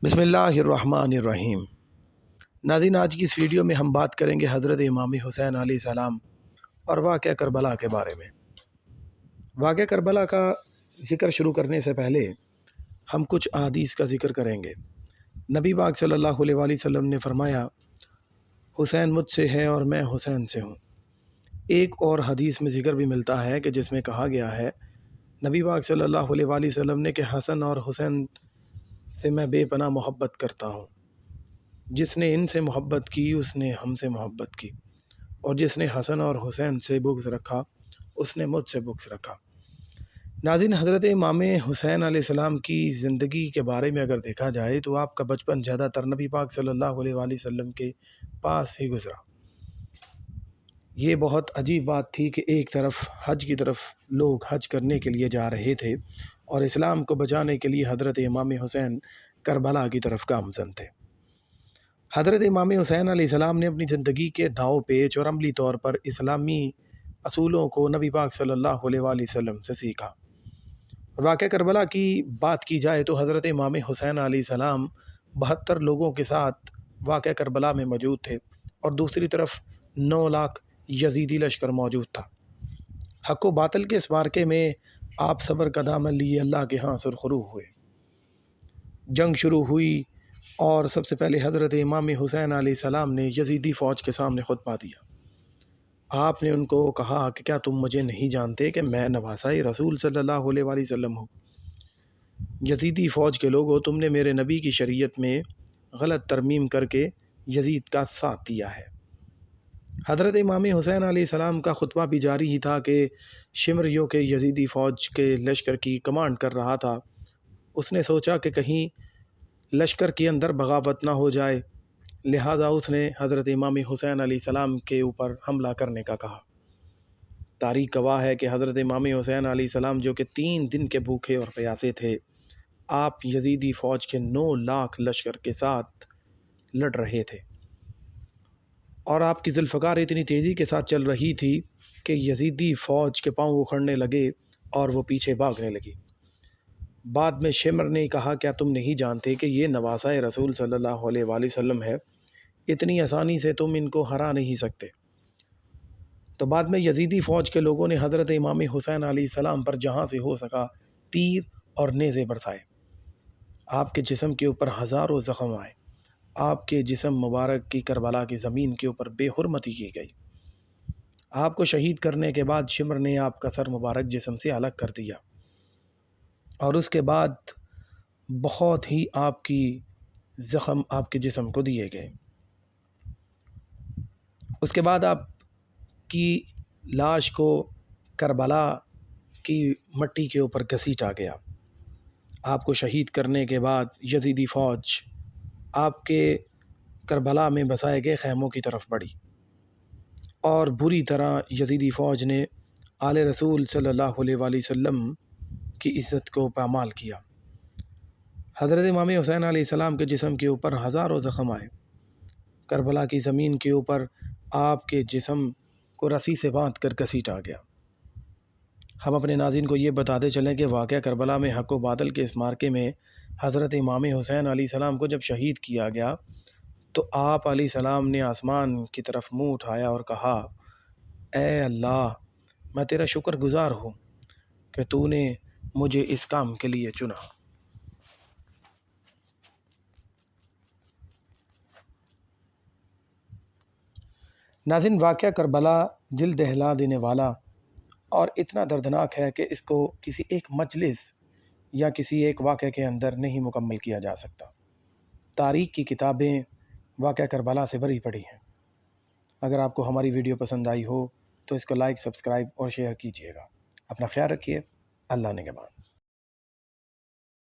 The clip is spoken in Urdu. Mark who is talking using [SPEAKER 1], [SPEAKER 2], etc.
[SPEAKER 1] بسم اللہ الرحمن الرحیم۔ ناظرین، آج کی اس ویڈیو میں ہم بات کریں گے حضرت امام حسین علیہ السلام اور واقعہ کربلا کے بارے میں۔ واقعہ کربلا کا ذکر شروع کرنے سے پہلے ہم کچھ احادیث کا ذکر کریں گے۔ نبی پاک صلی اللہ علیہ وآلہ وسلم نے فرمایا، حسین مجھ سے ہے اور میں حسین سے ہوں۔ ایک اور حدیث میں ذکر بھی ملتا ہے کہ جس میں کہا گیا ہے نبی پاک صلی اللہ علیہ وآلہ وسلم نے کہ حسن اور حسین سے میں بے پناہ محبت کرتا ہوں۔ جس نے ان سے محبت کی اس نے ہم سے محبت کی، اور جس نے حسن اور حسین سے بغض رکھا اس نے مجھ سے بغض رکھا۔ ناظرین، حضرت امام حسین علیہ السلام کی زندگی کے بارے میں اگر دیکھا جائے تو آپ کا بچپن زیادہ تر نبی پاک صلی اللہ علیہ وآلہ وسلم کے پاس ہی گزرا۔ یہ بہت عجیب بات تھی کہ ایک طرف حج کی طرف لوگ حج کرنے کے لیے جا رہے تھے اور اسلام کو بچانے کے لیے حضرت امام حسین کربلا کی طرف گامزن تھے۔ حضرت امام حسین علیہ السلام نے اپنی زندگی کے داؤ پیچ اور عملی طور پر اسلامی اصولوں کو نبی پاک صلی اللہ علیہ وآلہ وسلم سے سیکھا۔ واقعہ کربلا کی بات کی جائے تو حضرت امام حسین علیہ السلام 72 لوگوں کے ساتھ واقعہ کربلا میں موجود تھے، اور دوسری طرف 9 لاکھ یزیدی لشکر موجود تھا۔ حق و باطل کے اس معرکے میں آپ صبر کا دامن لیے اللہ کے ہاں سرخرو ہوئے۔ جنگ شروع ہوئی اور سب سے پہلے حضرت امام حسین علیہ السلام نے یزیدی فوج کے سامنے خطبہ دیا۔ آپ نے ان کو کہا کہ کیا تم مجھے نہیں جانتے کہ میں نواسۂ رسول صلی اللہ علیہ وآلہ وسلم ہوں؟ یزیدی فوج کے لوگوں، تم نے میرے نبی کی شریعت میں غلط ترمیم کر کے یزید کا ساتھ دیا ہے۔ حضرت امام حسین علیہ السلام کا خطبہ بھی جاری ہی تھا کہ شمریوں کے یزیدی فوج کے لشکر کی کمانڈ کر رہا تھا۔ اس نے سوچا کہ کہیں لشکر کے اندر بغاوت نہ ہو جائے، لہٰذا اس نے حضرت امام حسین علیہ السلام کے اوپر حملہ کرنے کا کہا۔ تاریخ گواہ ہے کہ حضرت امام حسین علیہ السلام جو کہ 3 دن کے بھوکے اور پیاسے تھے، آپ یزیدی فوج کے 9 لاکھ لشکر کے ساتھ لڑ رہے تھے، اور آپ کی ذوالفقار اتنی تیزی کے ساتھ چل رہی تھی کہ یزیدی فوج کے پاؤں اکھڑنے لگے اور وہ پیچھے بھاگنے لگی۔ بعد میں شمر نے کہا، کیا تم نہیں جانتے کہ یہ نواسۂ رسول صلی اللہ علیہ وآلہ وسلم ہے؟ اتنی آسانی سے تم ان کو ہرا نہیں سکتے۔ تو بعد میں یزیدی فوج کے لوگوں نے حضرت امام حسین علیہ السلام پر جہاں سے ہو سکا تیر اور نیزے برسائے۔ آپ کے جسم کے اوپر ہزاروں زخم آئے۔ آپ کے جسم مبارک کی کربلا کی زمین کے اوپر بے حرمتی کی گئی۔ آپ کو شہید کرنے کے بعد شمر نے آپ کا سر مبارک جسم سے الگ کر دیا، اور اس کے بعد بہت ہی آپ کی زخم آپ کے جسم کو دیے گئے۔ اس کے بعد آپ کی لاش کو کربلا کی مٹی کے اوپر گھسیٹا گیا۔ آپ کو شہید کرنے کے بعد یزیدی فوج آپ کے کربلا میں بسائے گئے خیموں کی طرف بڑھی، اور بری طرح یزیدی فوج نے آل رسول صلی اللہ علیہ وآلہ وسلم کی عزت کو پامال کیا۔ حضرت امام حسین علیہ السلام کے جسم کے اوپر ہزاروں زخم آئے۔ کربلا کی زمین کے اوپر آپ کے جسم کو رسی سے باندھ کر گھسیٹا گیا۔ ہم اپنے ناظرین کو یہ بتاتے چلیں کہ واقعہ کربلا میں حق و باطل کے اس معرکے میں حضرت امام حسین علیہ السلام کو جب شہید کیا گیا تو آپ علیہ السلام نے آسمان کی طرف منہ اٹھایا اور کہا، اے اللہ، میں تیرا شکر گزار ہوں کہ تو نے مجھے اس کام کے لیے چنا۔ ناظرین، واقعہ کربلا دل دہلا دینے والا اور اتنا دردناک ہے کہ اس کو کسی ایک مجلس یا کسی ایک واقعے کے اندر نہیں مکمل کیا جا سکتا۔ تاریخ کی کتابیں واقعہ کربلا سے بھری پڑی ہیں۔ اگر آپ کو ہماری ویڈیو پسند آئی ہو تو اس کو لائک، سبسکرائب اور شیئر کیجیے گا۔ اپنا خیال رکھیے۔ اللہ نگہبان۔